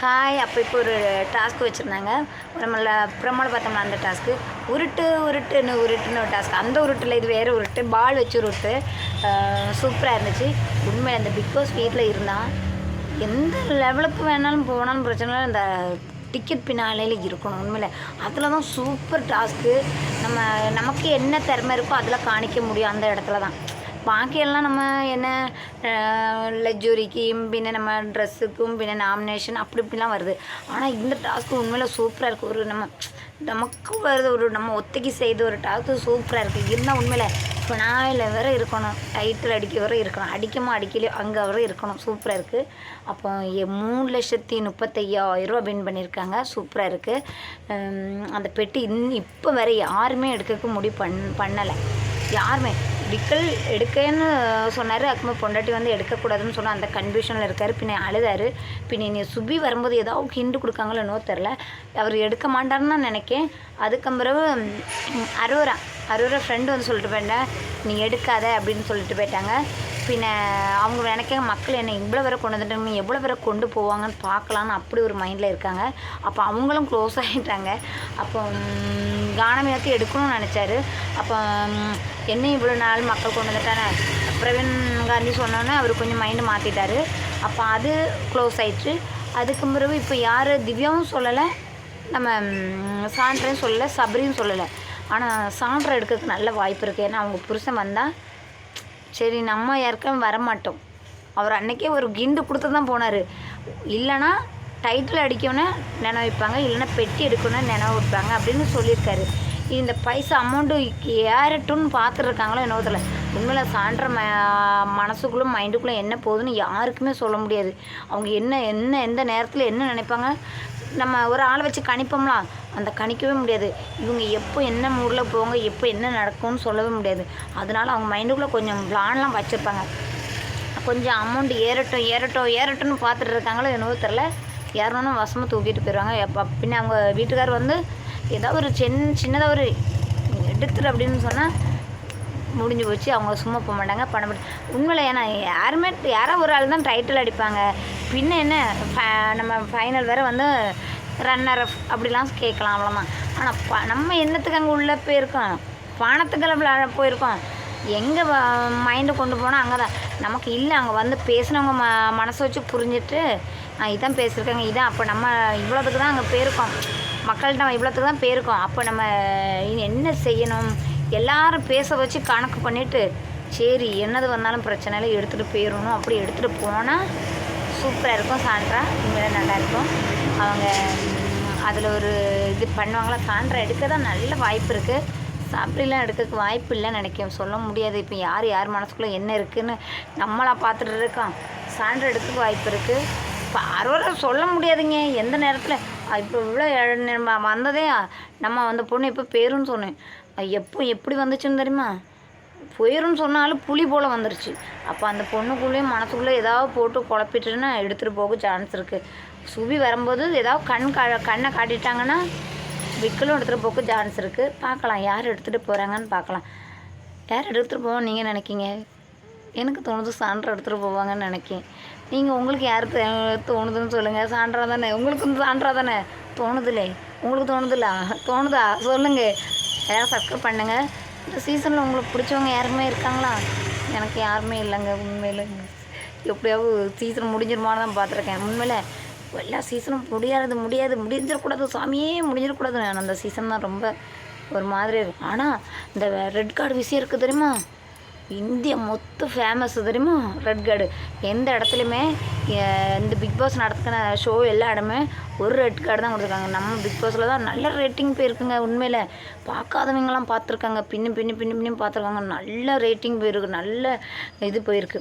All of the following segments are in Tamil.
ஹாய் அப்போ இப்போ ஒரு டாஸ்க் வச்சுருந்தாங்க. நம்மள ப்ரோமோல பார்த்தோம்ல அந்த டாஸ்க்கு. உருட்டுன்னு ஒரு டாஸ்க். அந்த உருட்டில் இது வேறு உருட்டு. பால் வச்சு உருட்டு. சூப்பராக இருந்துச்சு. உண்மையில் அந்த பிக் பாஸ் வீட்டில் இருந்தால் எந்த லெவலுக்கு வேணாலும் போனாலும் பிரச்சனை இல்லை. அந்த டிக்கெட் பின்னாலையில் இருக்கணும் உண்மையில். அதில் தான் சூப்பர் டாஸ்க்கு. நமக்கு என்ன திறமை இருக்கோ அதில் காணிக்க முடியும் அந்த இடத்துல தான். பாக்கியெல்லாம் நம்ம என்ன லெஜூரிக்கும் பின்ன நம்ம ட்ரெஸ்ஸுக்கும் பின்ன நாமினேஷன் அப்படி இப்படிலாம் வருது. ஆனால் இந்த டாஸ்க்கு உண்மையில் சூப்பராக இருக்குது. ஒரு நமக்கு வருது ஒரு நம்ம ஒத்திக்கி செய்த ஒரு டாஸ்க்கு சூப்பராக இருக்குது. இருந்தால் உண்மையில் இப்போ நான் இல்லை வேறு இருக்கணும், டைட்டில் அடிக்க வர இருக்கணும், அடிக்கலையோ அங்கே வர இருக்கணும். சூப்பராக இருக்குது. அப்போ 3,35,000 வின் பண்ணியிருக்காங்க. சூப்பராக இருக்குது. அந்த பெட்டி இப்போ வேறு யாருமே எடுக்க முடிவு பண்ணலை. யாருமே எடுக்கன்னு சொன்னார். அதுக்குமே பொண்டாட்டி வந்து எடுக்கக்கூடாதுன்னு சொன்னால் அந்த கன்ஃபியூஷனில் இருக்கார். பின்ன அழுதார். பின்ன நீ சுபி வரும்போது ஏதாவது ஹிண்டு கொடுக்காங்களோ என்னவோ தெரில. அவர் எடுக்க மாட்டார்னு தான் நினைக்கேன். அதுக்கு பிறகு அரோரா ஃப்ரெண்டு வந்து சொல்லிட்டு போயிட்டேன், நீ எடுக்காத அப்படின்னு சொல்லிட்டு போயிட்டாங்க. பின்ன அவங்க நினைக்க மக்கள் என்ன இவ்வளோ வேற கொண்டு வந்துட்டாங்க, நீ எவ்வளோ வேற கொண்டு போவாங்கன்னு பார்க்கலான்னு அப்படி ஒரு மைண்டில் இருக்காங்க. அப்போ அவங்களும் க்ளோஸ் ஆகிட்டாங்க. அப்போ கானமியாத்தி எடுக்கணும்னு நினச்சாரு. அப்போ என்ன இவ்வளோ நாள் மக்கள் கொண்டு வந்துட்டானே பிரவீன் காந்தி சொன்னோன்னே அவர் கொஞ்சம் மைண்டு மாற்றிட்டார். அப்போ அது க்ளோஸ் ஆயிடுச்சு. அதுக்கு பிறகு இப்போ யார் திவ்யாவும் சொல்லலை, நம்ம சாண்ட்ரையும் சொல்லலை, சபரியும் சொல்லலை. ஆனால் சாண்ட்ரை எடுக்கிறதுக்கு நல்ல வாய்ப்பு இருக்குது. ஏன்னா அவங்க புருஷன் வந்தால் சரி நம்ம யாருக்கும் வரமாட்டோம். அவர் அன்றைக்கே ஒரு கிண்டு கொடுத்து தான் போனார். இல்லைனா டைட்டில் அடிக்கணும்னு நினைவு வைப்பாங்க, இல்லைன்னா பெட்டி எடுக்கணும்னு நினைவு வைப்பாங்க அப்படின்னு சொல்லியிருக்காரு. இந்த பைசா அமௌண்ட்டு ஏறட்டும்னு பார்த்துருக்காங்களோ என்னவோ தெரியல. உண்மையில் சாண்ட்ர மனசுக்குள்ளே மைண்டுக்குள்ளே என்ன போகுதுன்னு யாருக்குமே சொல்ல முடியாது. அவங்க எந்த நேரத்தில் என்ன நினைப்பாங்க. நம்ம ஒரு ஆளை வச்சு கணிப்போம்லாம், அந்த கணிக்கவே முடியாது. இவங்க எப்போ என்ன மூடில் போவாங்க, எப்போ என்ன நடக்கும்னு சொல்லவே முடியாது. அதனால் அவங்க மைண்டுக்குள்ளே கொஞ்சம் பிளான்லாம் வச்சுருப்பாங்க. கொஞ்சம் அமௌண்ட் ஏறட்டும்னு பார்த்துட்டு இருக்காங்களோ என்னவோ தெரில. ஏறணும்னு வசமாக தூக்கிட்டு போயிடுவாங்க. பின்ன அவங்க வீட்டுக்கார் வந்து ஏதாவது ஒரு சின்னதாக ஒரு எடுத்துரு அப்படின்னு சொன்னால் முடிஞ்சு போச்சு. அவங்க சும்மா போக மாட்டாங்க, பண்ண மாட்டாங்க உண்மையில். ஏன்னா யாரோ ஒரு ஆள் தான் டைட்டில் அடிப்பாங்க. பின்ன என்ன நம்ம ஃபைனல் வேறு வந்து ரன்னர் அப்படிலாம் கேட்கலாம், அவ்வளோதான். ஆனால் நம்ம என்னத்துக்கு அங்கே உள்ளே போயிருக்கோம், பணத்துக்கெல்லாம் போயிருக்கோம். எங்கே மைண்டை கொண்டு போனால் அங்கே தான் நமக்கு இல்லை. அங்கே வந்து பேசினவங்க மனசை வச்சு புரிஞ்சுட்டு இதான் பேசியிருக்காங்க, இதான். அப்போ நம்ம இவ்வளோத்துக்கு தான் அங்கே போயிருக்கோம், மக்கள்கிட்ட இவ்வளோத்துக்கு தான் போயிருக்கோம். அப்போ நம்ம என்ன செய்யணும், எல்லாரும் பேச வச்சு கணக்கு பண்ணிவிட்டு சரி என்னது வந்தாலும் பிரச்சனை இல்லை எடுத்துகிட்டு போயிடணும். அப்படி எடுத்துகிட்டு போனால் சூப்பராக இருக்கும். சாண்ட்ரா உண்மையில நல்லாயிருக்கும். அவங்க அதில் ஒரு இது பண்ணுவாங்களா, சாண்ட்ரா எடுக்க தான் நல்ல வாய்ப்பு இருக்குது. சாப்பிடலாம் எடுக்கிறதுக்கு வாய்ப்பு இல்லைன்னு நினைக்கிறேன், சொல்ல முடியாது. இப்போ யார் மனசுக்குள்ளே என்ன இருக்குதுன்னு நம்மளாக பார்த்துட்டு இருக்கோம். சாண்ட்ரா எடுக்கிறதுக்கு வாய்ப்பு இருக்குது. இப்போ அரோரா சொல்ல முடியாதுங்க எந்த நேரத்தில். இப்போ இவ்வளோ வந்ததே நம்ம அந்த பொண்ணு இப்போ பேருன்னு சொன்னேன். எப்படி வந்துச்சுன்னு தெரியுமா, போயிருன்னு சொன்னாலும் புலி போல் வந்துருச்சு. அப்போ அந்த பொண்ணுக்குள்ளேயும் மனசுக்குள்ளே ஏதாவது போட்டு குழப்பிட்டுன்னா எடுத்துகிட்டு போக சான்ஸ் இருக்குது. சுபி வரும்போது ஏதாவது கண்ணை காட்டிட்டாங்கன்னா விக்கலும் எடுத்துகிட்டு போக சான்ஸ் இருக்குது. பார்க்கலாம் யார் எடுத்துகிட்டு போகிறாங்கன்னு பார்க்கலாம். யார் எடுத்துகிட்டு போவோம் நீங்கள் நினைக்கிங்க? எனக்கு தோணுது சாண்ட்ரா எடுத்துகிட்டு போவாங்கன்னு நினைக்கேன். நீங்கள் உங்களுக்கு யார் தோணுதுன்னு சொல்லுங்கள். சாண்ட்ரா தானே உங்களுக்கு, சாண்ட்ரா தானே தோணுதுலே உங்களுக்கு தோணுதா சொல்லுங்கள். யாரும் சப்ஸ்கிரைப் பண்ணுங்கள். இந்த சீசனில் உங்களுக்கு பிடிச்சவங்க யாருமே இருக்காங்களா? எனக்கு யாருமே இல்லைங்க உண்மையில். எப்படியாவது சீசன் முடிஞ்சிருமான்னு தான் பார்த்துருக்கேன். உண்மையில் எல்லா சீசனும் முடிஞ்சிடக்கூடாது சாமியே, முடிஞ்சிடக்கூடாது. நான் அந்த சீசன் தான் ரொம்ப ஒரு மாதிரி இருக்கும். ஆனால் இந்த ரெட் கார்டு விஷயம் இருக்குது தெரியுமா, இந்தியா மொத்தம் ஃபேமஸ் தெரியுமா ரெட் கார்டு. எந்த இடத்துலையுமே இந்த பிக் பாஸ் நடத்துக்கிற ஷோ எல்லா இடமே ஒரு ரெட் கார்டு தான் கொடுத்துருக்காங்க. நம்ம பிக் பாஸில் தான் நல்ல ரேட்டிங் போயிருக்குங்க. உண்மையில் பார்க்காதவங்களாம் பார்த்துருக்காங்க, பின்னு பார்த்துருக்காங்க. நல்ல ரேட்டிங் போயிருக்கு, நல்ல இது போயிருக்கு.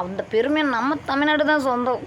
அந்த பெருமையை நம்ம தமிழ்நாடு தான் சொந்தம்.